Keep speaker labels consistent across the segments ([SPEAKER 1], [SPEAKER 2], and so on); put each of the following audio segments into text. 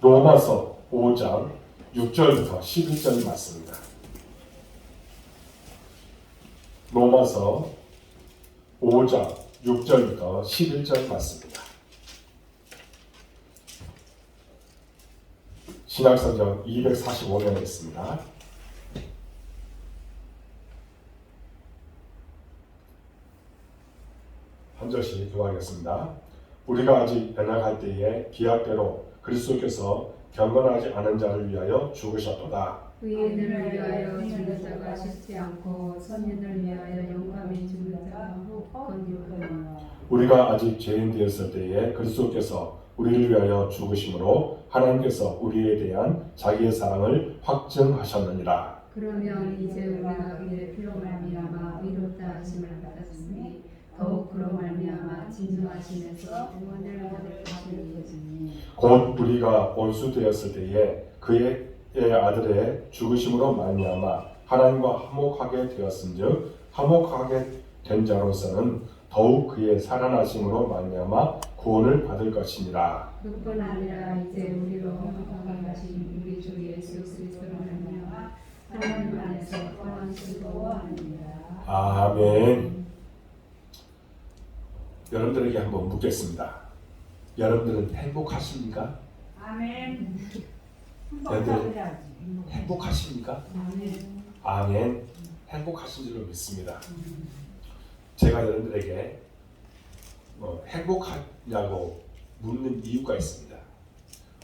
[SPEAKER 1] 로마서 5장 6절부터 11절 말씀입니다. 로마서 5장 6절부터 11절 말씀입니다. 신약성경 245면에 있습니다. 한 절씩 교하겠습니다. 우리가 아직 연약할 때에 기약대로 그리스도께서 경건하지 않은 자를 위하여 죽으셨도다.
[SPEAKER 2] 의인을 위하여 죽는 자가 쉽지 않고 선인을 위하여 용감히 죽는 자가 건조하다.
[SPEAKER 1] 우리가 아직 죄인 되었을 때에 그리스도께서 우리를 위하여 죽으심으로 하나님께서 우리에 대한 자기의 사랑을 확증하셨느니라.
[SPEAKER 2] 그러면 이제 우리가 그의 피로 말미암아 의롭다 하심을 받았으니 더욱 그로 말미암아 진노하심에서 구원을 얻을 것이니
[SPEAKER 1] 곧 우리가 원수 되었을 때에 그의 아들의 죽으심으로 말미암아 하나님과 화목하게 되었은즉 화목하게 된 자로서는 더욱 그의 살아나심으로 말미암아 구원을 받을 것이니라.
[SPEAKER 2] 그뿐 아니라 이제 우리로 화목하게 하신 우리 주 예수 그리스도로 말미암아 하나님 안에서 또한 즐거워하느니라.
[SPEAKER 1] 아멘. 여러분들에게 한번 묻겠습니다. 여러분들은 행복하십니까?
[SPEAKER 3] 아멘.
[SPEAKER 1] 여러분 행복하십니까?
[SPEAKER 2] 아멘.
[SPEAKER 1] 아멘. 행복하신 줄로 믿습니다. 제가 여러분들에게 행복하냐고 묻는 이유가 있습니다.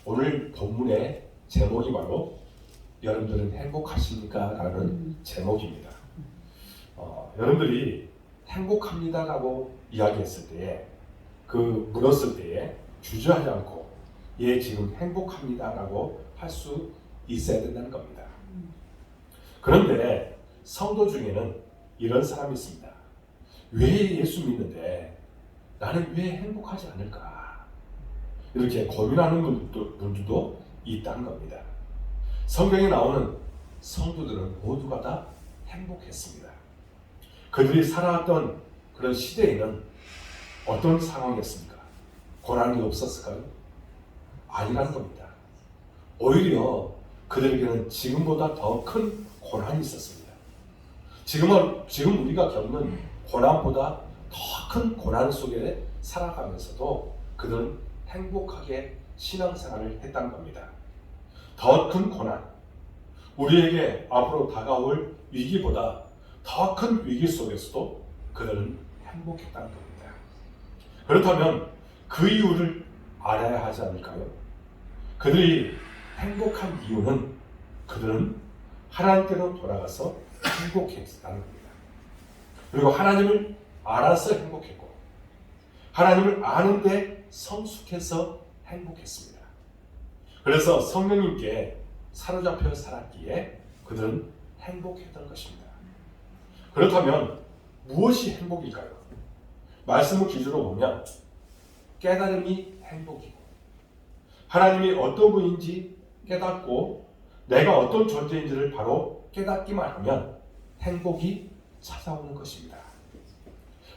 [SPEAKER 1] 오늘 본문의 제목이 바로 여러분들은 행복하십니까? 라는 제목입니다. 여러분들이 행복합니다라고 이야기했을 때에 물었을 때에 주저하지 않고 예 지금 행복합니다라고 할 수 있어야 된다는 겁니다. 그런데 성도 중에는 이런 사람이 있습니다. 왜 예수 믿는데 나는 왜 행복하지 않을까? 이렇게 고민하는 분들도 있다는 겁니다. 성경에 나오는 성도들은 모두가 다 행복했습니다. 그들이 살아왔던 그런 시대에는 어떤 상황이었습니까? 고난이 없었을까요? 아니라는 겁니다. 오히려 그들에게는 지금보다 더 큰 고난이 있었습니다. 지금 우리가 겪는 고난보다 더 큰 고난 속에 살아가면서도 그들은 행복하게 신앙생활을 했다는 겁니다. 더 큰 고난, 우리에게 앞으로 다가올 위기보다 더 큰 위기 속에서도 그들은 행복했다는 겁니다. 그렇다면 그 이유를 알아야 하지 않을까요? 그들이 행복한 이유는 그들은 하나님께로 돌아가서 행복했다는 겁니다. 그리고 하나님을 알아서 행복했고 하나님을 아는데 성숙해서 행복했습니다. 그래서 성령님께 사로잡혀 살았기에 그들은 행복했던 것입니다. 그렇다면 무엇이 행복일까요? 말씀을 기준으로 보면 깨달음이 행복이고 하나님이 어떤 분인지 깨닫고 내가 어떤 존재인지를 바로 깨닫기만 하면 행복이 찾아오는 것입니다.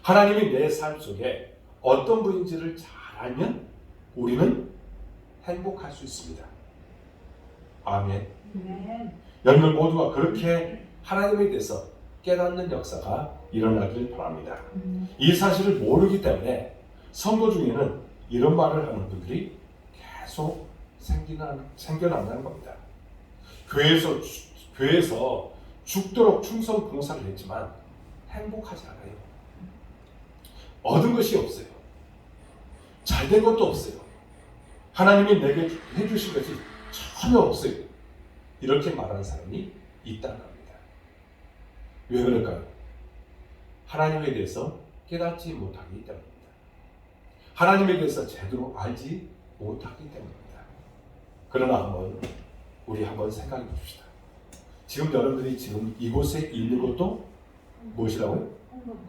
[SPEAKER 1] 하나님이 내 삶 속에 어떤 분인지를 잘 알면 우리는 행복할 수 있습니다. 아멘. 여러분 모두가 그렇게 하나님에 대해서 깨닫는 역사가 일어나길 바랍니다. 이 사실을 모르기 때문에 성도 중에는 이런 말을 하는 분들이 계속 생겨난다는 겁니다. 교회에서 죽도록 충성 봉사를 했지만 행복하지 않아요. 얻은 것이 없어요. 잘된 것도 없어요. 하나님이 내게 해주신 것이 전혀 없어요. 이렇게 말하는 사람이 있다는 겁니다. 왜 그럴까요? 하나님에 대해서 깨닫지 못하기 때문입니다. 하나님에 대해서 제대로 알지 못하기 때문입니다. 그러나 우리 한번 생각해 봅시다. 지금 여러분들이 지금 이곳에 있는 것도 무엇이라고요?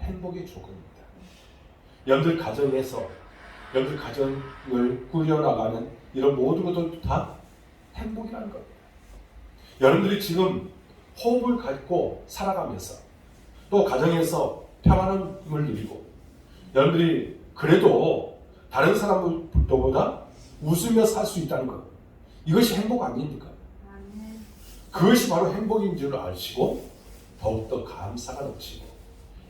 [SPEAKER 1] 행복의 조건입니다. 여러분들 가정을 꾸려나가는 이런 모든 것들도 다 행복이라는 겁니다. 여러분들이 지금 호흡을 갖고 살아가면서 또 가정에서 평안함을 누리고 여러분들이 그래도 다른 사람들보다 웃으며 살 수 있다는 것, 이것이 행복 아닙니까? 그것이 바로 행복인 줄 아시고 더욱더 감사가 넘치고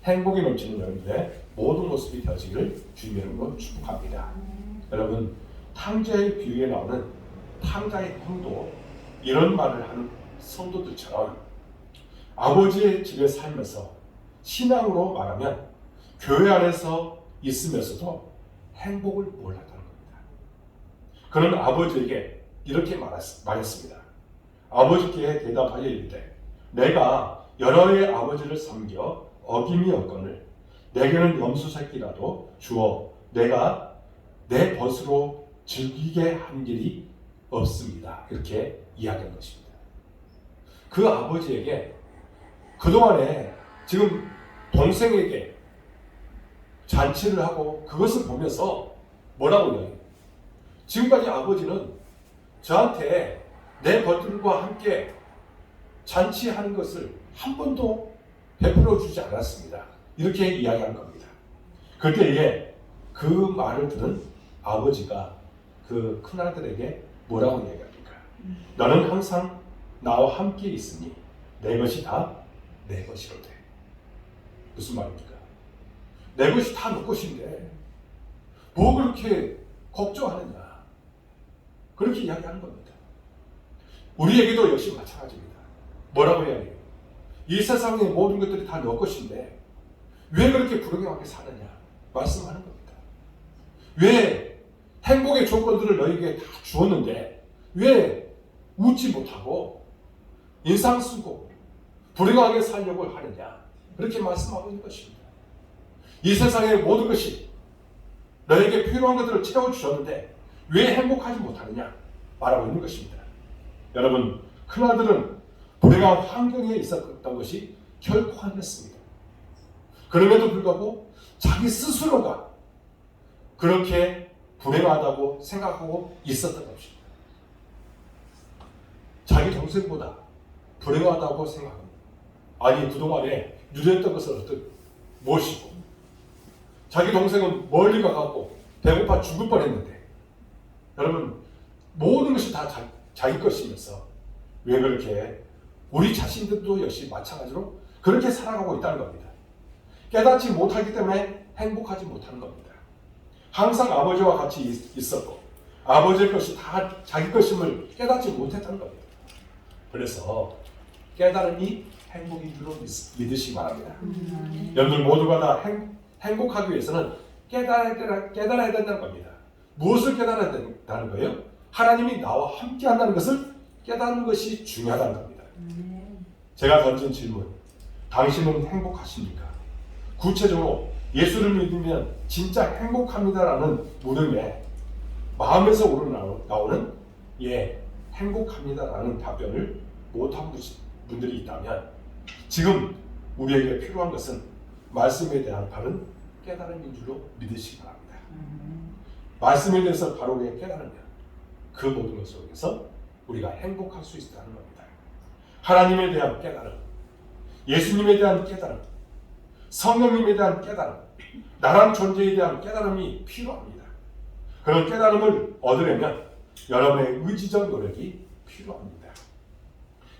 [SPEAKER 1] 행복이 넘치는 여러분들의 모든 모습이 되어지기를 주님으로 축복합니다. 여러분, 탕자의 비유에 나오는 탕자의 형도 이런 말을 하는 성도들처럼 아버지의 집에 살면서 신앙으로 말하면 교회 안에서 있으면서도 행복을 몰랐다는 겁니다. 그는 아버지에게 이렇게 말했습니다. 아버지께 대답하여 이르되 내가 여러 해의 아버지를 섬겨 어김이 없거늘 내게는 염소 새끼라도 주어 내가 내 벗으로 즐기게 한 일이 없습니다. 이렇게 이야기한 것입니다. 그 아버지에게 그동안에 지금 동생에게 잔치를 하고 그것을 보면서 뭐라고 이야기해요? 지금까지 아버지는 저한테 내 벗들과 함께 잔치하는 것을 한 번도 베풀어 주지 않았습니다. 이렇게 이야기한 겁니다. 그때에 그 말을 들은 아버지가 그 큰아들에게 뭐라고 이야기합니까? 너는 항상 나와 함께 있으니 내 것이 다 내 것이로되. 무슨 말입니까? 내 것이 다 너 것인데 뭐 그렇게 걱정하느냐, 그렇게 이야기하는 겁니다. 우리에게도 역시 마찬가지입니다. 뭐라고 이야기해요? 이 세상의 모든 것들이 다 너 것인데 왜 그렇게 불행하게 사느냐 말씀하는 겁니다. 왜 행복의 조건들을 너에게 다 주었는데 왜 웃지 못하고 인상 쓰고 불행하게 살려고 하느냐, 그렇게 말씀하고 있는 것입니다. 이 세상의 모든 것이 너에게 필요한 것들을 채워주셨는데 왜 행복하지 못하느냐 말하고 있는 것입니다. 여러분, 큰아들은 불행한 환경에 있었던 것이 결코 아니었습니다. 그럼에도 불구하고 자기 스스로가 그렇게 불행하다고 생각하고 있었던 것입니다. 자기 동생보다 불행하다고 생각합니다. 아니, 그동안에 누렸던 것을 무엇이고 자기 동생은 멀리 가갖고 배고파 죽을 뻔했는데 여러분, 모든 것이 다 자기 것이면서 왜 그렇게 우리 자신들도 역시 마찬가지로 그렇게 살아가고 있다는 겁니다. 깨닫지 못하기 때문에 행복하지 못하는 겁니다. 항상 아버지와 같이 있었고 아버지의 것이 다 자기 것임을 깨닫지 못했다는 겁니다. 그래서 깨달음이 행복인 줄로 믿으시기 바랍니다. 여러분 모두가 다 행복하기 위해서는 깨달아야 된다는 겁니다. 무엇을 깨달아야 된다는 거예요? 하나님이 나와 함께 한다는 것을 깨닫는 것이 중요하다는 겁니다. 제가 던진 질문, 당신은 행복하십니까? 구체적으로 예수를 믿으면 진짜 행복합니다라는 물음에 마음에서 우러나오는 예, 행복합니다라는 답변을 못한 분들이 있다면 지금 우리에게 필요한 것은 말씀에 대한 바른 깨달음인 줄로 믿으시기 바랍니다. 말씀에 대해서 바르게 깨달으면 그 모든 것 속에서 우리가 행복할 수 있다는 겁니다. 하나님에 대한 깨달음, 예수님에 대한 깨달음, 성령님에 대한 깨달음, 나란 존재에 대한 깨달음이 필요합니다. 그런 깨달음을 얻으려면 여러분의 의지적 노력이 필요합니다.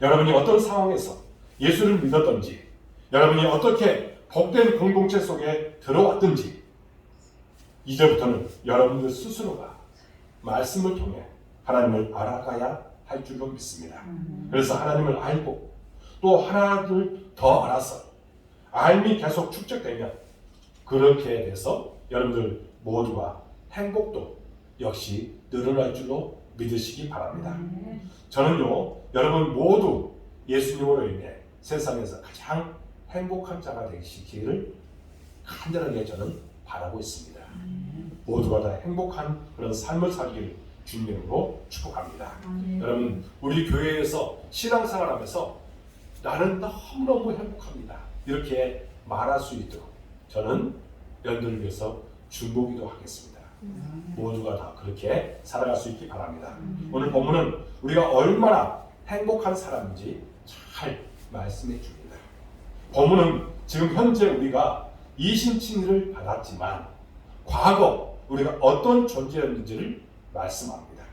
[SPEAKER 1] 여러분이 어떤 상황에서 예수를 믿었던지, 여러분이 어떻게 복된 공동체 속에 들어왔든지, 이제부터는 여러분들 스스로가 말씀을 통해 하나님을 알아가야 할 줄로 믿습니다. 그래서 하나님을 알고 또 하나를 더 알아서 알미 계속 축적되면 그렇게 돼서 여러분들 모두가 행복도 역시 늘어날 줄로 믿으시기 바랍니다. 저는요, 여러분 모두 예수님으로 인해 세상에서 가장 행복한 자가 되시기를 간절하게 저는 바라고 있습니다. 모두가 다 행복한 그런 삶을 살기를 주님으로 축복합니다. 여러분, 우리 교회에서 신앙생활하면서 나는 너무너무 행복합니다, 이렇게 말할 수 있도록 저는 여러분들을 위해서 중보기도 하겠습니다. 모두가 다 그렇게 살아갈 수 있기 바랍니다. 오늘 본문은 우리가 얼마나 행복한 사람인지 잘 말씀해 줍니다. 본문은 지금 현재 우리가 이신칭의를 받았지만 과거 우리가 어떤 존재였는지를 말씀합니다.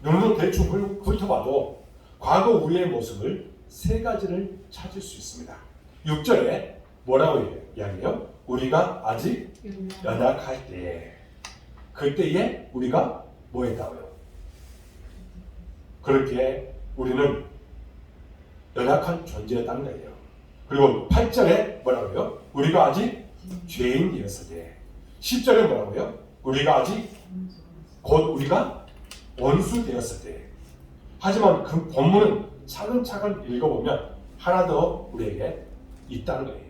[SPEAKER 1] 눈으로 대충 훑어봐도 과거 우리의 모습을 세 가지를 찾을 수 있습니다. 6절에 뭐라고 이야기해요? 우리가 아직 연약할 때에, 그때에 우리가 뭐 했다고요? 그렇게 우리는 연약한 존재였다는 거예요. 그리고 8절에 뭐라고 해요? 우리가 아직 죄인이었을 때. 10절에 뭐라고요? 우리가 아직 곧 우리가 원수 되었을 때. 하지만 그 본문은 차근차근 읽어보면 하나 더 우리에게 있다는 거예요.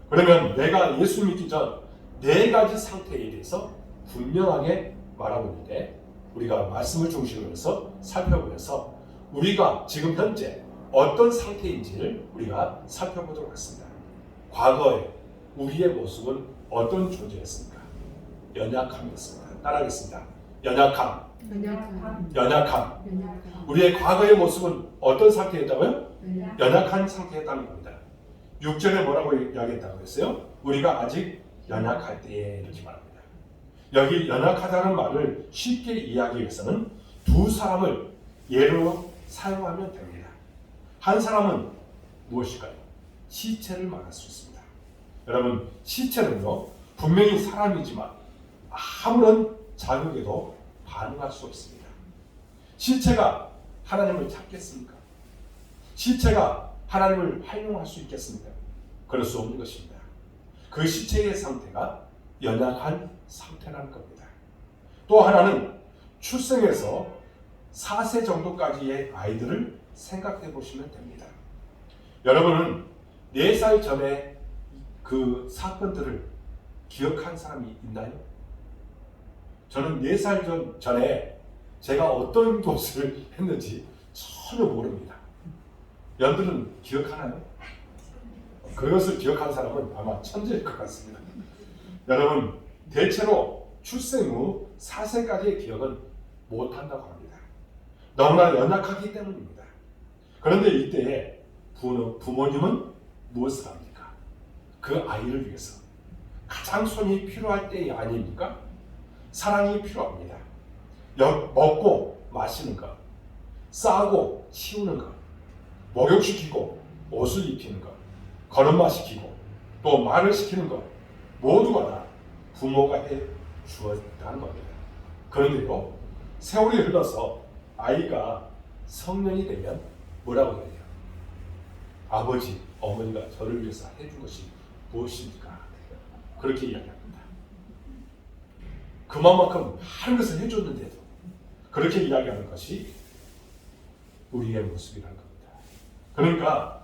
[SPEAKER 1] 그러면 내가 예수 믿기 전 네 가지 상태에 대해서 분명하게 말하고 있는데, 우리가 말씀을 중심으로 해서 살펴보면서 우리가 지금 현재 어떤 상태인지를 우리가 살펴보도록 하겠습니다. 과거에 우리의 모습은 어떤 존재였습니까? 연약함이었습니다. 따라하겠습니다. 연약함. 우리의 과거의 모습은 어떤 상태였다고요? 연약한 상태였다는 겁니다. 6절에 뭐라고 이야기했다고 했어요? 우리가 아직 연약할 때에, 이렇게 말합니다. 여기 연약하다는 말을 쉽게 이해하기 위해서는 두 사람을 예로 사용하면 됩니다. 한 사람은 무엇일까요? 시체를 말할 수 있습니다. 여러분, 시체는요, 분명히 사람이지만 아무런 자극에도 반응할 수 없습니다. 시체가 하나님을 찾겠습니까? 시체가 하나님을 활용할 수 있겠습니까? 그럴 수 없는 것입니다. 그 시체의 상태가 연약한 상태라는 겁니다. 또 하나는 출생에서 4세 정도까지의 아이들을 생각해 보시면 됩니다. 여러분은 4살 전에 그 사건들을 기억한 사람이 있나요? 저는 4살 전에 제가 어떤 것을 했는지 전혀 모릅니다. 여러분들은 기억하나요? 그것을 기억한 사람은 아마 천재일 것 같습니다. 여러분, 대체로 출생 후 4세까지의 기억은 못한다고 합니다. 너무나 연약하기 때문입니다. 그런데 이때에 부모님은 무엇을 합니까? 그 아이를 위해서 가장 손이 필요할 때 아닙니까? 사랑이 필요합니다. 먹고 마시는 것, 싸고 치우는 것, 목욕시키고 옷을 입히는 것, 걸음마 시키고 또 말을 시키는 것, 모두가 다 부모가 해 주었다는 겁니다. 그런데요, 세월이 흘러서 아이가 성년이 되면 뭐라고 해요? 아버지, 어머니가 저를 위해서 해준 것이 무엇입니까? 그렇게 이야기합니다. 그만큼 많은 것을 해줬는데도 그렇게 이야기하는 것이 우리의 모습이라는 겁니다. 그러니까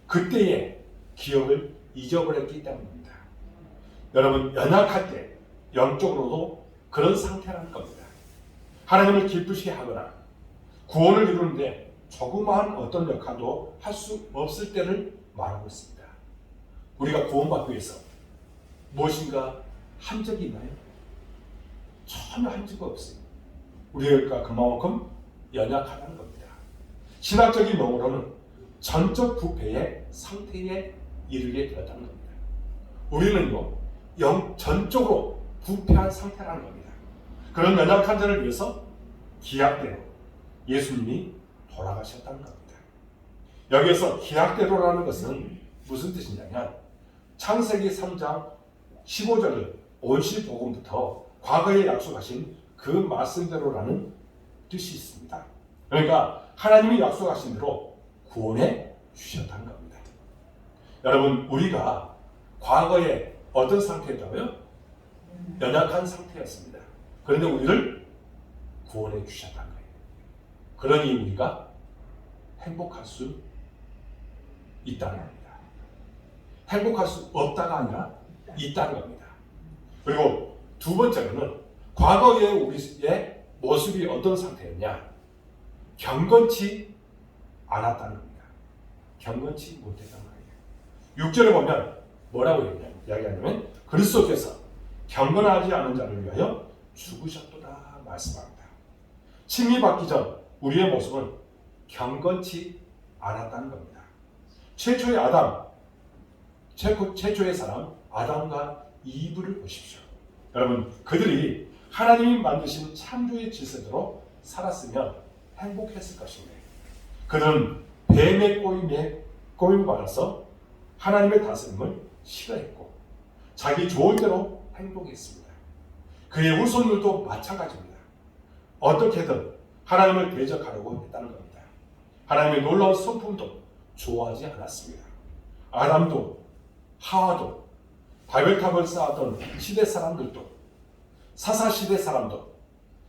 [SPEAKER 1] 그때의 기억을 잊어버렸기 때문입니다. 여러분, 연약할 때 영적으로도 그런 상태라는 겁니다. 하나님을 기쁘시게 하거나 구원을 이루는데 조그마한 어떤 역할도 할 수 없을 때를 말하고 있습니다. 우리가 구원받기 위해서 무엇인가 한 적이 있나요? 전혀 한 적이 없어요. 우리가 그만큼 연약하다는 겁니다. 신학적인 용어로는 전적 부패의 상태에 이르게 되었다는 겁니다. 우리는요, 전적으로 부패한 상태라는 겁니다. 그런 연약한 자를 위해서 기약대로 예수님이 돌아가셨다는 겁니다. 여기에서 기약대로라는 것은 무슨 뜻이냐면 창세기 3장 15절 온실복음부터 과거에 약속하신 그 말씀대로라는 뜻이 있습니다. 그러니까 하나님이 약속하신 대로 구원해 주셨다는 겁니다. 여러분, 우리가 과거에 어떤 상태였다고요? 연약한 상태였습니다. 그런데 우리를 구원해 주셨다는 거예요. 그러니 우리가 행복할 수 있다는 겁니다. 행복할 수 없다가 아니라 있다는 겁니다. 그리고 두 번째로는 과거의 우리의 모습이 어떤 상태였냐? 경건치 않았다는 겁니다. 경건치 못했다는 거예요. 6절에 보면 뭐라고 이야기하냐면 그리스도께서 경건하지 않은 자를 위하여 죽으셨도다 말씀합니다. 칭의받기 전 우리의 모습은 경건치 않았다는 겁니다. 최초의 사람 아담과 이브를 보십시오. 여러분, 그들이 하나님이 만드신 창조의 질서대로 살았으면 행복했을 것입니다. 그는 뱀의 꼬임을 받아서 하나님의 다스림을 싫어했고 자기 좋을 대로 행동했습니다. 그의 후손들도 마찬가지입니다. 어떻게든 하나님을 대적하려고 했다는 겁니다. 하나님의 놀라운 성품도 좋아하지 않았습니다. 아담도 하와도 바벨탑을 쌓았던 시대 사람들도 사사시대 사람도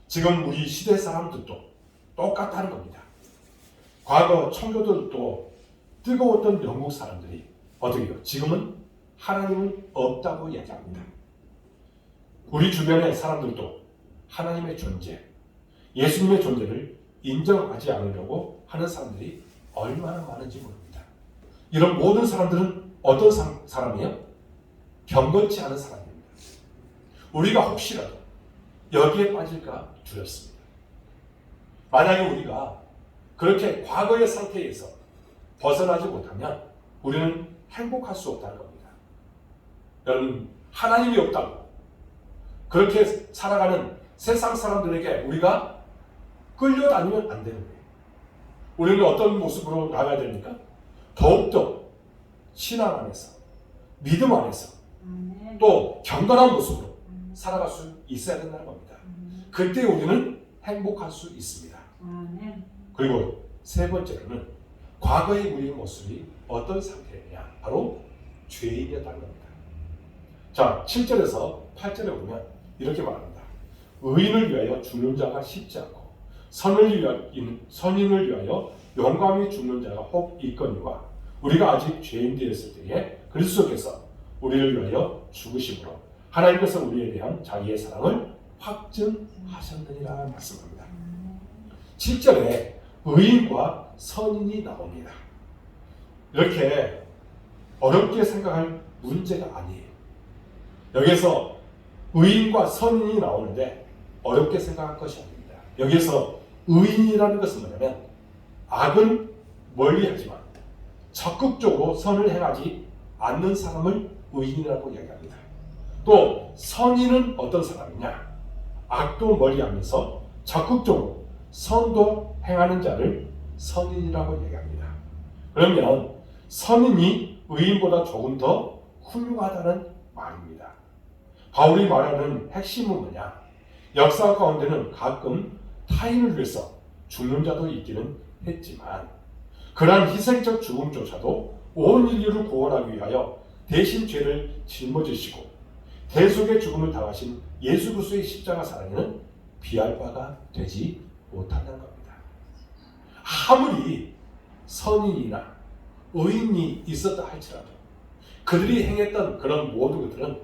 [SPEAKER 1] 지금 우리 시대 사람들도 똑같다는 겁니다. 과거 청교도들도 뜨거웠던 영국 사람들이 어떻게 해요? 지금은 하나님은 없다고 얘기합니다. 우리 주변의 사람들도 하나님의 존재, 예수님의 존재를 인정하지 않으려고 하는 사람들이 얼마나 많은지 모릅니다. 이런 모든 사람들은 어떤 사람이에요? 경건치 않은 사람입니다. 우리가 혹시라도 여기에 빠질까 두렵습니다. 만약에 우리가 그렇게 과거의 상태에서 벗어나지 못하면 우리는 행복할 수 없다는 겁니다. 여러분, 하나님이 없다고 그렇게 살아가는 세상 사람들에게 우리가 끌려다니면 안 되는 거예요. 우리는 어떤 모습으로 나가야 됩니까? 더욱더 신앙 안에서, 믿음 안에서 또 경건한 모습으로 살아갈 수 있어야 된다는 겁니다. 그때 우리는 행복할 수 있습니다. 그리고 세 번째로는 과거의 우리의 모습이 어떤 상태냐? 바로 죄인이었다는 겁니다. 자, 7절에서 8절에 보면 이렇게 말합니다. 의인을 위하여 죽는 자가 쉽지 않고 선인을 위하여 용감히 죽는 자가 혹 있거니와 우리가 아직 죄인 되었을 때에 그리스도께서 우리를 위하여 죽으심으로 하나님께서 우리에 대한 자기의 사랑을 확증하셨느니라 말씀합니다. 7절에 의인과 선인이 나옵니다. 이렇게 어렵게 생각할 문제가 아니에요. 여기서 의인과 선인이 나오는데 어렵게 생각할 것이 아닙니다. 여기서 의인이라는 것은 뭐냐면 악은 멀리하지만 적극적으로 선을 행하지 않는 사람을 의인이라고 이야기합니다. 또 선인은 어떤 사람이냐? 악도 멀리하면서 적극적으로 선도 행하는 자를 선인이라고 얘기합니다. 그러면 선인이 의인보다 조금 더 훌륭하다는 말입니다. 바울이 말하는 핵심은 뭐냐? 역사 가운데는 가끔 타인을 위해서 죽는 자도 있기는 했지만 그러한 희생적 죽음조차도 온 인류를 구원하기 위하여 대신 죄를 짊어지시고 대속의 죽음을 당하신 예수 그리스도의 십자가 사랑에는 비할 바가 되지 못한다는 겁니다. 아무리 선인이나 의인이 있었다 할지라도 그들이 행했던 그런 모든 것들은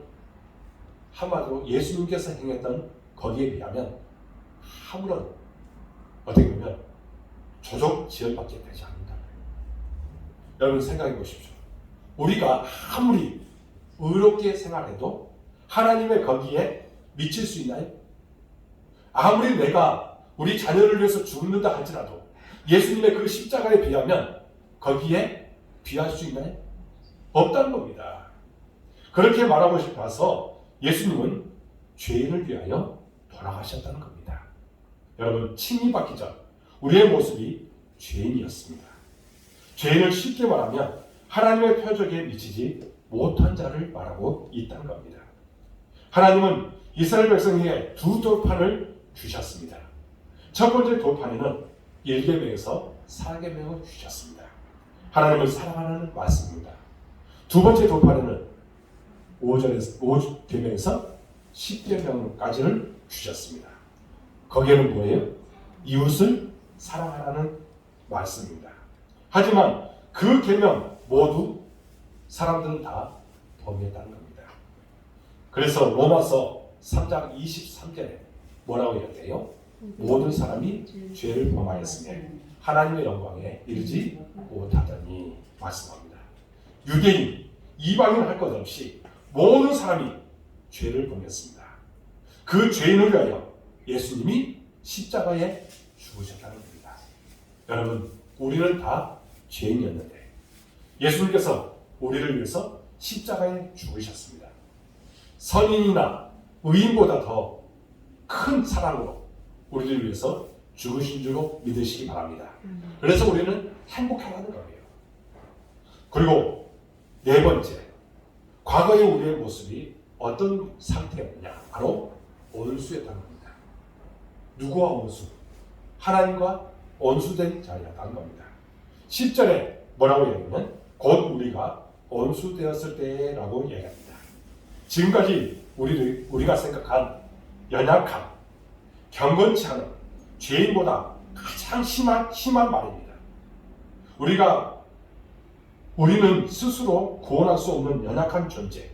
[SPEAKER 1] 한마디로 예수님께서 행했던 거기에 비하면 아무런 어떻게 보면 조적 지혈밖에 되지 않는다. 여러분 생각해 보십시오. 우리가 아무리 의롭게 생활해도 하나님의 거기에 미칠 수 있나요? 아무리 내가 우리 자녀를 위해서 죽는다 할지라도 예수님의 그 십자가에 비하면 거기에 비할 수 있나요? 없다는 겁니다. 그렇게 말하고 싶어서 예수님은 죄인을 위하여 돌아가셨다는 겁니다. 여러분, 칭이 받기 전 우리의 모습이 죄인이었습니다. 죄인을 쉽게 말하면 하나님의 표적에 미치지 못한 자를 말하고 있다는 겁니다. 하나님은 이스라엘 백성에게 두 돌판을 주셨습니다. 첫 번째 돌판에는 1계명에서 4계명을 주셨습니다. 하나님을 사랑하는 말씀입니다. 두 번째 돌판에는 5계명에서 10계명까지를 주셨습니다. 거기에는 뭐예요? 이웃을 사랑하라는 말씀입니다. 하지만 그 계명 모두 사람들은 다 범했다는 겁니다. 그래서 로마서 3장 23절에 뭐라고 이야기해요? 모든 사람이 죄를 범하였으니 하나님의 영광에 이르지 못하더니 말씀합니다. 유대인, 이방인 할 것 없이 모든 사람이 죄를 범했습니다. 그 죄인을 위하여 예수님이 십자가에 죽으셨다는 겁니다. 여러분, 우리는 다 죄인이었는데 예수님께서 우리를 위해서 십자가에 죽으셨습니다. 선인이나 의인보다 더 큰 사랑으로 우리를 위해서 죽으신 줄로 믿으시기 바랍니다. 그래서 우리는 행복해하는 거예요. 그리고 네 번째, 과거의 우리의 모습이 어떤 상태였느냐? 바로 원수였다는 겁니다. 누구와 원수? 하나님과 원수된 자였다는 겁니다. 10절에 뭐라고 얘기하냐면 곧 우리가 원수되었을 때라고 얘기합니다. 지금까지 우리가 생각한 연약함, 경건치 않은 죄인보다 가장 심한 말입니다. 우리는 스스로 구원할 수 없는 연약한 존재,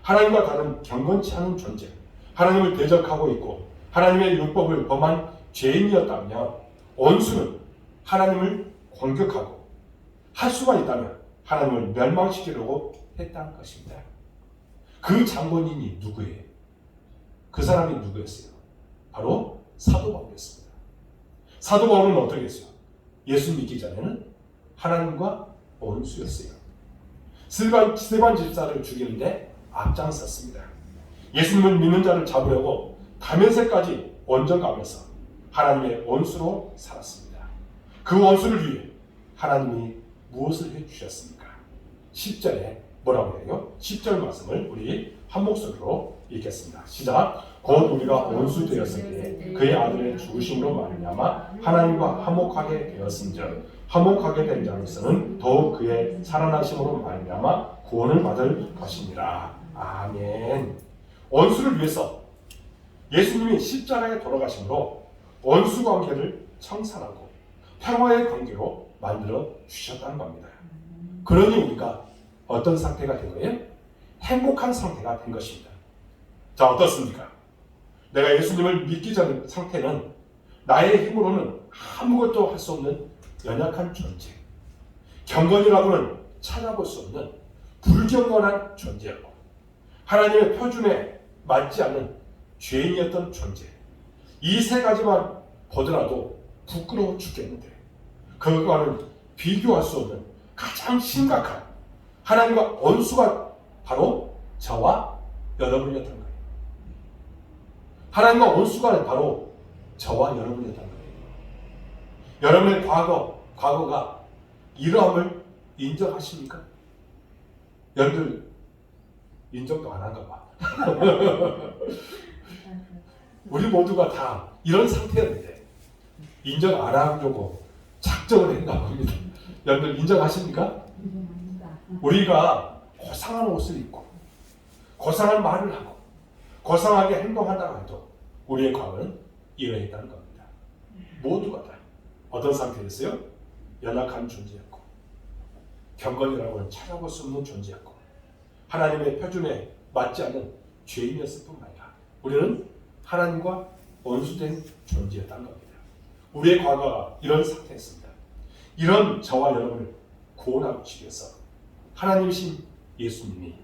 [SPEAKER 1] 하나님과 다른 경건치 않은 존재, 하나님을 대적하고 있고 하나님의 율법을 범한 죄인이었다면 원수는 하나님을 공격하고 할 수만 있다면 하나님을 멸망시키려고 했다는 것입니다. 그 장본인이 누구예요? 그 사람이 누구였어요? 바로 사도 바울이었습니다. 사도 바울은 어떻게 했어요? 예수 믿기 전에는 하나님과 원수였어요. 스데반 집사를 죽이는데 앞장섰습니다. 예수님을 믿는 자를 잡으려고 다면세까지 원정가면서 하나님의 원수로 살았습니다. 그 원수를 위해 하나님이 무엇을 해주셨습니까? 10절에 뭐라고 해요? 10절 말씀을 우리 한 목소리로 읽겠습니다. 시작. 곧 우리가 원수 되었을 때 그의 아들의 죽으심으로 말미암아 하나님과 화목하게 되었은즉 화목하게 된 자로서는 더욱 그의 살아나심으로 말미암아 구원을 받을 것이니라. 아멘. 원수를 위해서 예수님이 십자가에 돌아가심으로 원수 관계를 청산하고 평화의 관계로 만들어 주셨다는 겁니다. 그러니 우리가 어떤 상태가 된 거예요? 행복한 상태가 된 것입니다. 자, 어떻습니까? 내가 예수님을 믿기 전 상태는 나의 힘으로는 아무것도 할 수 없는 연약한 존재, 경건이라고는 찾아볼 수 없는 불경건한 존재였고 하나님의 표준에 맞지 않는 죄인이었던 존재, 이 세 가지만 보더라도 부끄러워 죽겠는데 그것과는 비교할 수 없는 가장 심각한 하나님과 원수가 바로 저와 여러분이었던 거예요. 하나님과 원수가 바로 저와 여러분이었던 거예요. 여러분의 과거가 이러함을 인정하십니까? 여러분들 인정도 안 한가 봐. 우리 모두가 다 이런 상태였는데 인정 안 하려고 작정을 했나 봅니다. 여러분들 인정하십니까? 우리가 고상한 옷을 입고 고상한 말을 하고 고상하게 행동한다고 해도 우리의 과거는 이러했다는 겁니다. 모두가 다 어떤 상태였어요? 연약한 존재였고 경건이라고는 찾아볼 수 없는 존재였고 하나님의 표준에 맞지 않는 죄인이었을 뿐만 아니라 우리는 하나님과 원수된 존재였다는 겁니다. 우리의 과거가 이런 상태였습니다. 이런 저와 여러분을 구원하기 위해서 하나님이신 예수님이,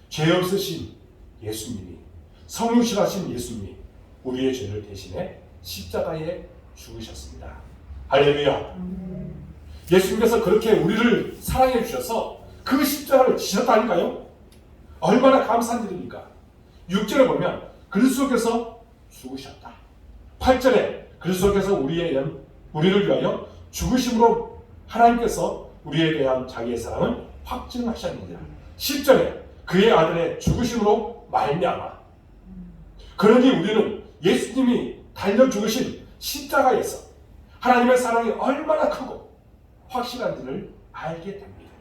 [SPEAKER 1] 죄 없으신 예수님이, 성육신하신 예수님이 우리의 죄를 대신해 십자가에 죽으셨습니다. 할렐루야. 예수님께서 그렇게 우리를 사랑해 주셔서 그 십자가를 지셨다니까요. 얼마나 감사한 일입니까? 6절에 보면 그리스도께서 죽으셨다. 8절에 그리스도께서 우리를 위하여 죽으심으로 하나님께서 우리에 대한 자기의 사랑을 확증하셨느니라. 10절에 그의 아들의 죽으심으로 말미암아. 그러니 우리는 예수님이 달려 죽으신 십자가에서 하나님의 사랑이 얼마나 크고 확실한지를 알게 됩니다.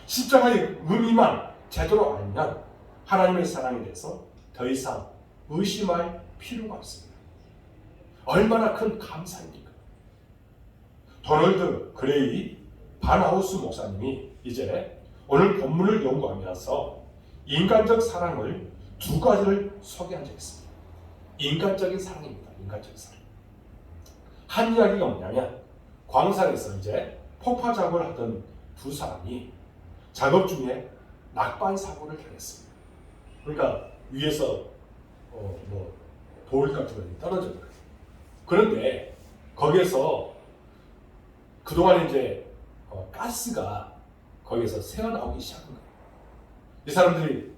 [SPEAKER 1] 십자가의 의미만 제대로 알면 하나님의 사랑에 대해서 더 이상 의심할 필요가 없습니다. 얼마나 큰 감사입니까? 도널드 그레이 반하우스 목사님이 이제 오늘 본문을 연구하면서 인간적 사랑을 두 가지를 소개한 적이 있습니다. 인간적인 사랑입니다. 인간적인 사랑. 한 이야기가 뭐냐면 광산에서 이제 폭파 작업을 하던 두 사람이 작업 중에 낙반 사고를 당했습니다. 그러니까 위에서 돌 같은 것이 떨어졌어요. 그런데 거기에서 그동안 이제 가스가 거기에서 새어나오기 시작한 거예요. 이 사람들이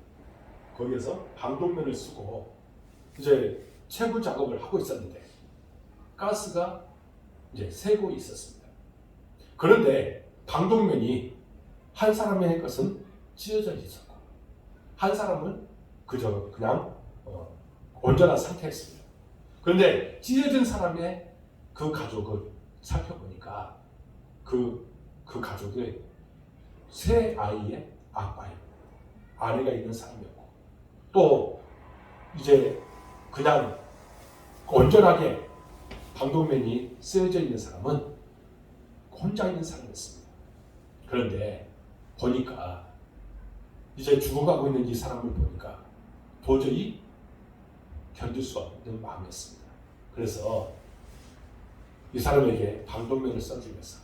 [SPEAKER 1] 거기에서 방독면을 쓰고 이제 채굴 작업을 하고 있었는데 가스가 이제 새고 있었습니다. 그런데 방독면이 한 사람의 것은 찢어져 있었고 한 사람은 그저 그냥 온전한 상태였습니다. 그런데 찢어진 사람의 그 가족을 살펴보니까 그 가족의 세 아이의 아빠예요. 아내가 있는 사람이었고 또 이제 그냥 온전하게 방독면이 쓰여져 있는 사람은 혼자 있는 사람이었습니다. 그런데 보니까 이제 죽어가고 있는 이 사람을 보니까 도저히 견딜 수 없는 마음이었습니다. 그래서 이 사람에게 방독면을 써주면서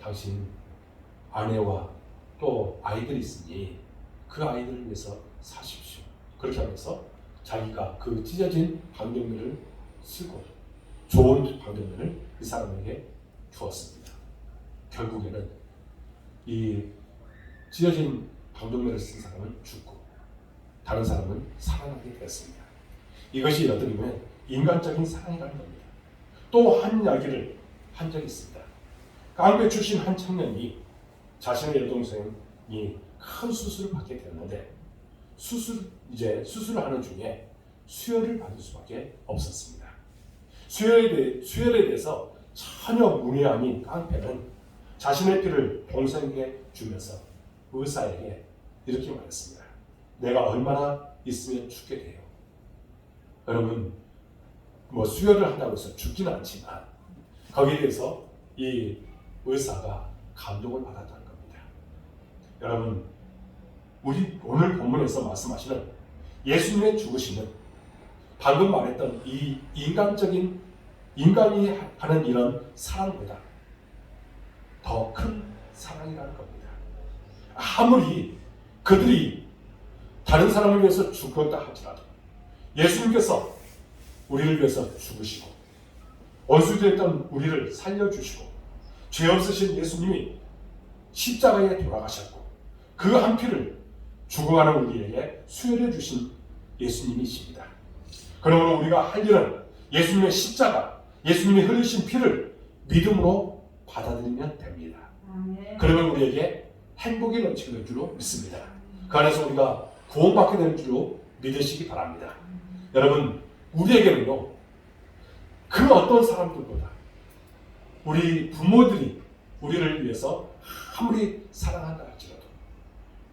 [SPEAKER 1] 당신 아내와 또 아이들이 있으니 그 아이들을 위해서 사십시오. 그렇게 하면서 자기가 그 찢어진 방독면을 쓰고 좋은 방독면을 이 사람에게 주었습니다. 결국에는 이 찢어진 방독면을 쓴 사람은 죽고 다른 사람은 살아나게 되었습니다. 이것이 어떻게 보면 인간적인 사랑이라는 겁니다. 또 한 이야기를 한 적이 있습니다. 깡배 출신 한 청년이 자신의 여동생이 큰 수술을 받게 되었는데 수술을 하는 중에 수혈을 받을 수밖에 없었습니다. 수혈에 대해서 전혀 문외한인 깡패는 자신의 피를 동생에게 주면서 의사에게 이렇게 말했습니다. 내가 얼마나 있으면 죽게 돼요. 여러분 수혈을 한다고 해서 죽지는 않지만 거기에 대해서 이 의사가 감동을 받았다는 겁니다. 여러분 우리 오늘 본문에서 말씀하시는 예수님의 죽으심은 방금 말했던 이 인간이 하는 이런 사랑보다 더 큰 사랑이라는 겁니다. 아무리 그들이 다른 사람을 위해서 죽었다 할지라도 예수님께서 우리를 위해서 죽으시고 원수되었던 우리를 살려주시고 죄 없으신 예수님이 십자가에 돌아가셨고 그 한 피를 죽어가는 우리에게 수혈해 주신 예수님이십니다. 그러므로 우리가 할 일은 예수님의 십자가, 예수님이 흘리신 피를 믿음으로 받아들이면 됩니다. 그러면 우리에게 행복이 넘치게 될 줄로 믿습니다. 그 안에서 우리가 구원받게 될 줄로 믿으시기 바랍니다. 여러분 우리에게는요 그 어떤 사람들보다 우리 부모들이 우리를 위해서 아무리 사랑한다 할지라도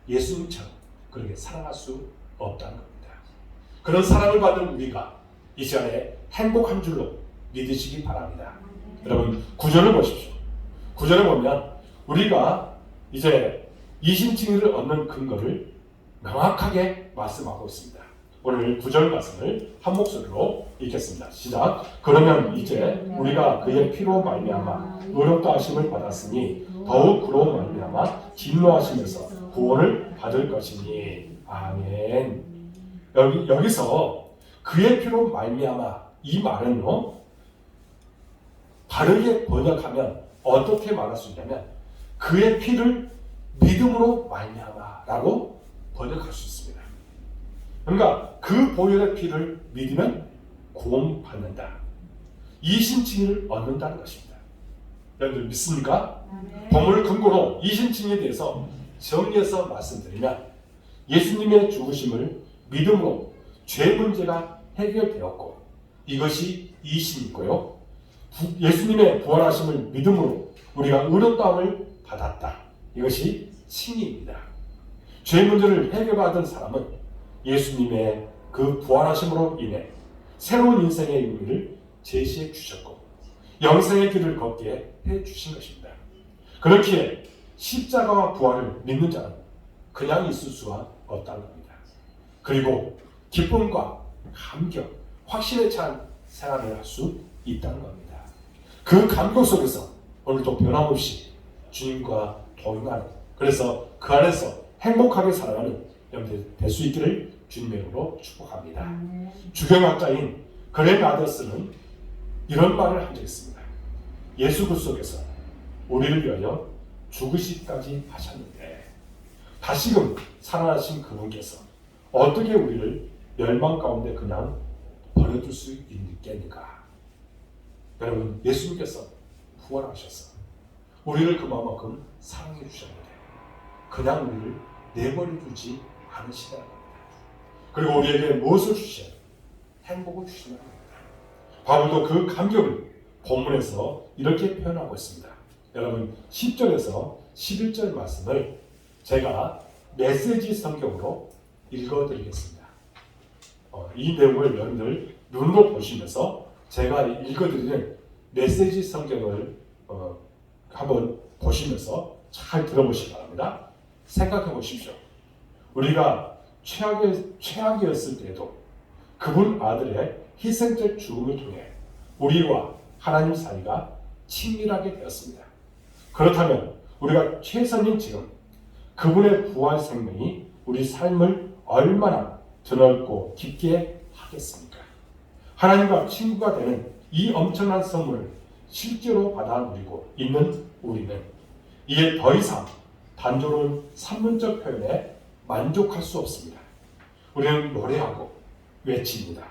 [SPEAKER 1] 예수님처럼 그렇게 사랑할 수 없다는 겁니다. 그런 사랑을 받은 우리가 이 시간에 행복한 줄로 믿으시기 바랍니다. 여러분 9절을 보십시오. 9절을 보면 우리가 이제 이신칭의를 얻는 근거를 명확하게 말씀하고 있습니다. 오늘 9절 말씀을 한 목소리로 읽겠습니다. 시작. 그러면 이제 우리가 그의 피로 말미암아 의롭다 하심을 받았으니 더욱 그로 말미암아 진노하시면서 구원을 받을 것이니. 아멘. 여기서 그의 피로 말미암아 이 말은요 바르게 번역하면 어떻게 말할 수 있냐면 그의 피를 믿음으로 말미암아라고 번역할 수 있습니다. 그러니까 그 보혈의 피를 믿으면 구원받는다. 이신칭의를 얻는다는 것입니다. 여러분들 믿습니까? 본문을 근거로 이신칭의에 대해서 정리해서 말씀드리면 예수님의 죽으심을 믿음으로 죄 문제가 해결되었고 이것이 이신이고요. 예수님의 부활하심을 믿음으로 우리가 의롭다함을 받았다. 이것이 칭의입니다. 죄 문제를 해결받은 사람은 예수님의 그 부활하심으로 인해 새로운 인생의 의미를 제시해 주셨고 영생의 길을 걷게 해 주신 것입니다. 그렇기에 십자가와 부활을 믿는 자는 그냥 있을 수가 없다는 겁니다. 그리고 기쁨과 감격, 확신에 찬 생활을 할 수 있다는 겁니다. 그 감격 속에서 오늘도 변함없이 주님과 동행하는, 그래서 그 안에서 행복하게 살아가는 여러분들 될 수 있기를 주님의 이름으로 축복합니다. 주경학자인 그레 아더스는 이런 말을 한 적이 있습니다. 예수 그리스도께서 우리를 위하여 죽으시기까지 하셨는데 다시금 살아나신 그분께서 어떻게 우리를 멸망 가운데 그냥 버려둘 수 있겠는가? 여러분, 예수님께서 부활하셔서 우리를 그만큼 사랑해 주셨는데 그냥 우리를 내버려 두지 않으시다는 겁니다. 그리고 우리에게 무엇을 주셔요? 행복을 주신다는 겁니다. 바울도 그 감격을 본문에서 이렇게 표현하고 있습니다. 여러분, 10절에서 11절 말씀을 제가 메시지 성경으로 읽어드리겠습니다. 이 내용을 여러분들 눈으로 보시면서 제가 읽어드리는 메시지 성경을 한번 보시면서 잘 들어보시기 바랍니다. 생각해 보십시오. 우리가 최악이었을 때에도 그분 아들의 희생적 죽음을 통해 우리와 하나님 사이가 친밀하게 되었습니다. 그렇다면 우리가 최선인 지금 그분의 부활 생명이 우리 삶을 얼마나 드넓고 깊게 하겠습니까? 하나님과 친구가 되는 이 엄청난 선물을 실제로 받아 누리고 있는 우리는 이에 더 이상 단조로운 산문적 표현에 만족할 수 없습니다. 우리는 노래하고 외칩니다.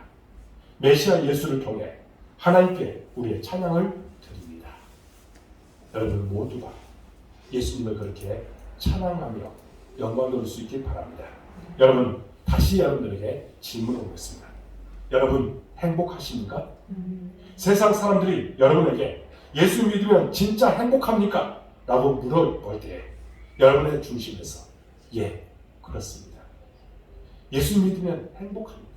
[SPEAKER 1] 메시아 예수를 통해 하나님께 우리의 찬양을 드립니다. 여러분 모두가 예수님을 그렇게 찬양하며 영광 돌릴 수 있길 바랍니다. 여러분, 다시 여러분들에게 질문을 하겠습니다. 여러분 행복하십니까? 세상 사람들이 여러분에게 예수 믿으면 진짜 행복합니까? 라고 물어볼 때 여러분의 중심에서 예, 그렇습니다. 예수 믿으면 행복합니다.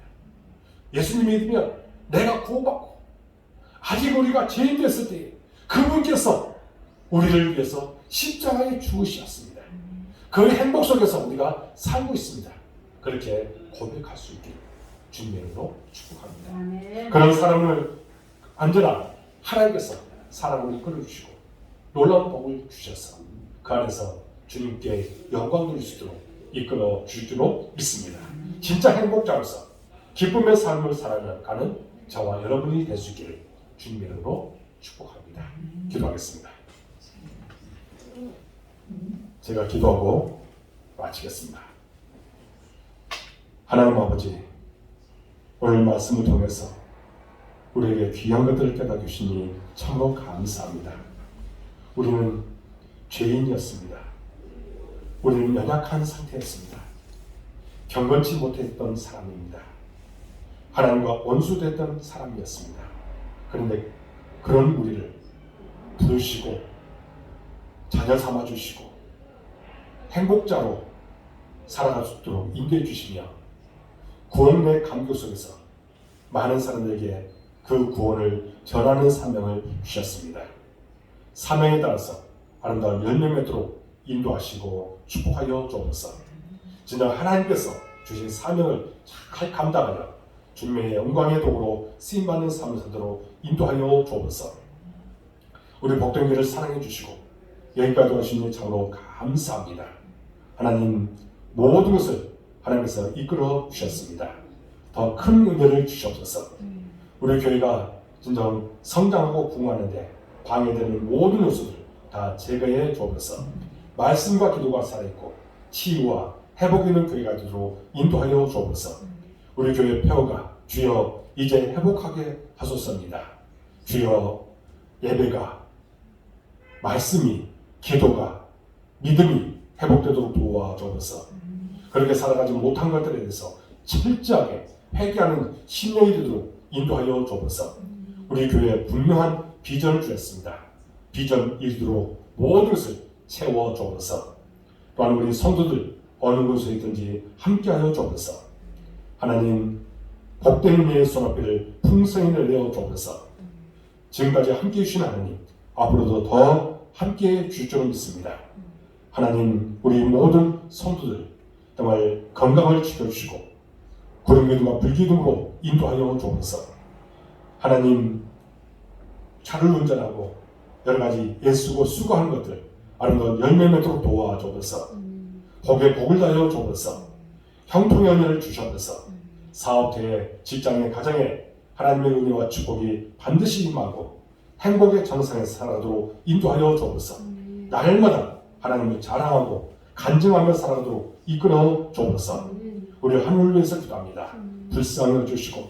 [SPEAKER 1] 예수님 믿으면 내가 구원받고 아직 우리가 죄인 됐을 때 그분께서 우리를 위해서 십자가에 죽으셨습니다. 그 행복 속에서 우리가 살고 있습니다. 그렇게 고백할 수 있기를 주님의 이름으로 축복합니다.
[SPEAKER 2] 아멘.
[SPEAKER 1] 그런 사람을 언제나 하나님께서 사랑으로 이끌어주시고 놀라운 복을 주셔서 그 안에서 주님께 영광 돌릴 수 있도록 이끌어 주실 줄로 믿습니다. 진짜 행복자로서 기쁨의 삶을 살아가는 저와 여러분이 될 수 있기를 주님의 이름으로 축복합니다. 기도하겠습니다. 제가 기도하고 마치겠습니다. 하나님 아버지, 오늘 말씀을 통해서 우리에게 귀한 것들을 깨닫게 주시니 참으로 감사합니다. 우리는 죄인이었습니다. 우리는 연약한 상태였습니다. 경건치 못했던 사람입니다. 하나님과 원수됐던 사람이었습니다. 그런데 그런 우리를 부르시고 자녀 삼아주시고 행복자로 살아갈 수 있도록 인도해 주시며 구원의 감격 속에서 많은 사람들에게 그 구원을 전하는 사명을 주셨습니다. 사명에 따라서 아름다운 열매 맺도록 인도하시고 축복하여 주옵소서. 진정 하나님께서 주신 사명을 잘 감당하여 주님의 영광의 도구로 쓰임받는 삶을 살도록 인도하여 주옵소서. 우리 복된교회를 사랑해 주시고 여기까지 오신 참으로 감사합니다. 하나님 모든 것을 하나님께서 이끌어 주셨습니다. 더 큰 은혜를 주시옵소서. 우리 교회가 진정 성장하고 부흥하는데 방해되는 모든 요소들 다 제거해 주옵소서. 말씀과 기도가 살아있고 치유와 회복 있는 교회가 되도록 인도하여 주옵소서. 우리 교회 폐허가 주여 이제 회복하게 하소서입니다. 주여 예배가 말씀이 기도가 믿음이 회복되도록 도와주옵소서. 그렇게 살아가지 못한 것들에 대해서 철저하게 회개하는 신령이 되도록 인도하여 주옵소서. 우리 교회에 분명한 비전을 주셨습니다. 비전 이루도록 모든 것을 채워 주옵소서. 또한 우리 성도들 어느 곳에 있든지 함께하여 주옵소서. 하나님 복된 은혜의 손앞에를 풍성히 내어 주옵소서. 지금까지 함께해 주신 하나님 앞으로도 더 함께해 주실 줄 믿습니다. 하나님 우리 모든 성도들 정말 건강을 지켜주시고 구름기둥과 불기둥으로 인도하여 주옵소서. 하나님 차를 운전하고 여러가지 애쓰고 수고하는 것들 아름다운 열매 맺도록 도와주옵소서. 복에 복을 다하여 주옵소서. 형통의 은혜를 주시옵소서. 사업대에 직장에 가정에 하나님의 은혜와 축복이 반드시 임하고 행복의 정상에 살아가도록 인도하여 주옵소서. 날마다 하나님을 자랑하고 간증하며 살아가도록 이끌어 주옵소서. 우리 하늘을 위해서 기도합니다. 불쌍히 여주시고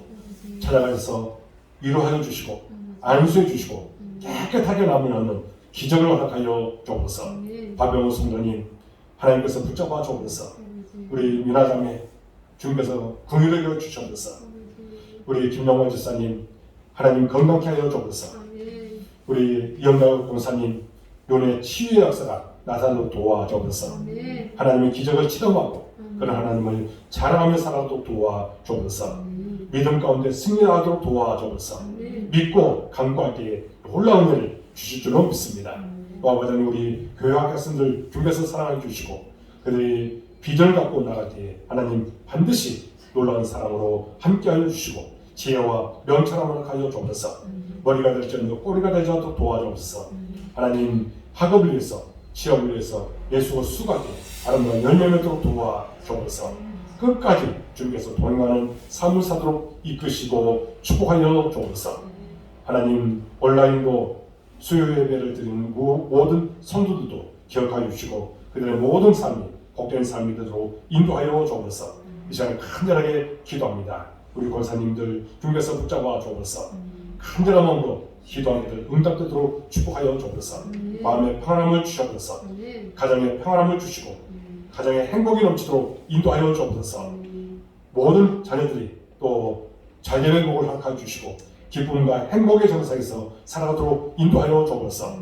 [SPEAKER 1] 찾아가셔서 위로하여 주시고 안수해 주시고 깨끗하게 남으는 기적을 허락하여 주옵소서. 박병호 성도님 하나님께서 붙잡아 주옵소서. 우리 미나자매 주님께서 긍휼을 여겨 주셔서 우리 김영원 지사님 하나님 건강케 하여 주옵소서. 우리 이영락 공사님 요네 치유의 역사가 나타나도록 도와주옵소서. 하나님의 기적을 체험하고 그런 하나님을 자랑하며 살아도록 도와주옵소서. 믿음 가운데 승리하도록 도와주옵소서. 믿고 간구할 때에 놀라운 은혜를 주실 줄로 믿습니다. 또 아버지 우리 교회 학생들 중에서 사랑해 주시고 그들이 비전을 갖고 나갈 때에 하나님 반드시 놀라운 사랑으로 함께하여 주시고 지혜와 명철함을 가져 주옵소서. 머리가 되지 않고 꼬리가 되지 않도록 도와주옵소서. 하나님 학업을 위해서 취업을 위해서 예수가 수고하게 아름다운 열매 맺도록 도와주옵소서. 끝까지 주님께서 동행하는 삶을 사도록 이끄시고 축복하여 주옵소서. 하나님 온라인으로 수요 예배를 드리는 모든 성도들도 기억하여 주시고 그들의 모든 삶이 복된 삶이 되도록 인도하여 주옵소서. 이 시간에 간절하게 기도합니다. 우리 권사님들 주님께서 붙잡아 주옵소서. 간절한 마음으로 기도하기를 응답되도록 축복하여 주옵소서. 마음의 평안함을 주셔서 가정에 평안함을 주시고 가정에 행복이 넘치도록 인도하여 주옵소서. 모든 자녀들이 또 자녀의 복을 허락하여 주시고 기쁨과 행복의 정상에서 살아가도록 인도하여 주옵소서.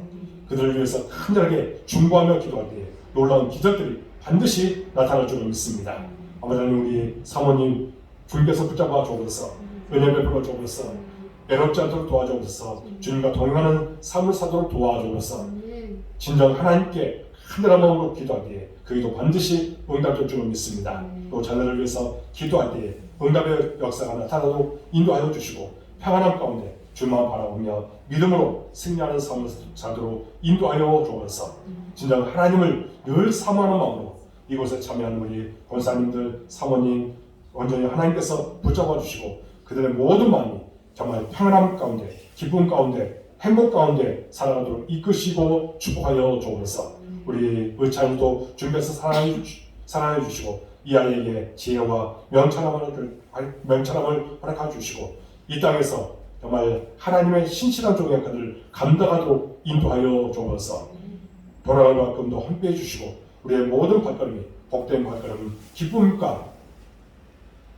[SPEAKER 1] 그들을 위해서 간절하게 중보하며 기도할 때 놀라운 기적들이 반드시 나타날 줄을 믿습니다. 아버지 우리 사모님 주님께서 붙잡아 주옵소서. 은혜 베풀어 주옵소서. 외롭지 않도록 도와주옵소서. 주님과 동행하는 삶을 사도록 도와주옵소서. 진정 하나님께 간절한 마음으로 기도할 때에 그에도 반드시 응답될 줄을 믿습니다. 또 자녀를 위해서 기도할 때에 응답의 역사가 나타나도록 인도하여 주시고 평안함 가운데 주만 바라보며 믿음으로 승리하는 삶을 살도록 인도하여 주옵소서. 진정 하나님을 늘 사모하는 마음으로 이곳에 참여하는 우리 권사님들, 사모님 온전히 하나님께서 붙잡아 주시고 그들의 모든 마음이 정말 평안함 가운데 기쁨 가운데 행복 가운데 살아가도록 이끄시고 축복하여 주옵소서. 우리 의찬이도 주님께서 사랑해 주시고 이 아이에게 지혜와 명철함을 허락해 주시고 이 땅에서 정말 하나님의 신실한 종의 역할을 감당하도록 인도하여 주옵소서. 돌아갈 만큼도 함께해 주시고 우리의 모든 발걸음이 복된 발걸음 기쁨과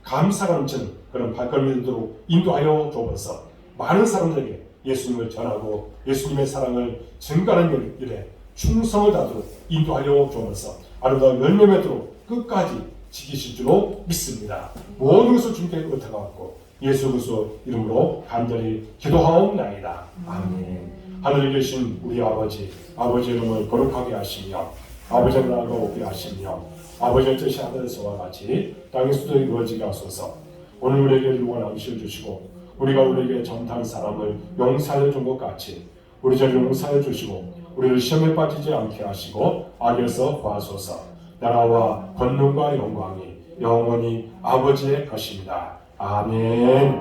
[SPEAKER 1] 감사가 넘치는 그런 발걸음이 되도록 인도하여 주옵소서. 많은 사람들에게 예수님을 전하고 예수님의 사랑을 증가하는 일에 충성을 다하도록 인도하여 주옵소서. 아름다운 열매 맺도록 끝까지 지키실 줄로 믿습니다. 모든 것을 주님께 의탁하고 예수 그리스도 이름으로 간절히 기도하옵나이다. 아멘. 하늘에 계신 우리 아버지, 아버지의 이름을 거룩하게 하시며 아버지의 나라가 오게 하시며 아버지의 뜻이 하늘에서와 같이 땅에서도 이루어지게 하소서. 오늘 우리에게 일용할 음식을 주시고 우리가 우리에게 정탐 사람을 용서하여 준 것 같이 우리 죄를 용서하여 주시고 우리를 시험에 빠지지 않게 하시고 악에서 구하소서. 나라와 권능과 영광이 영원히 아버지의 것입니다. 아멘.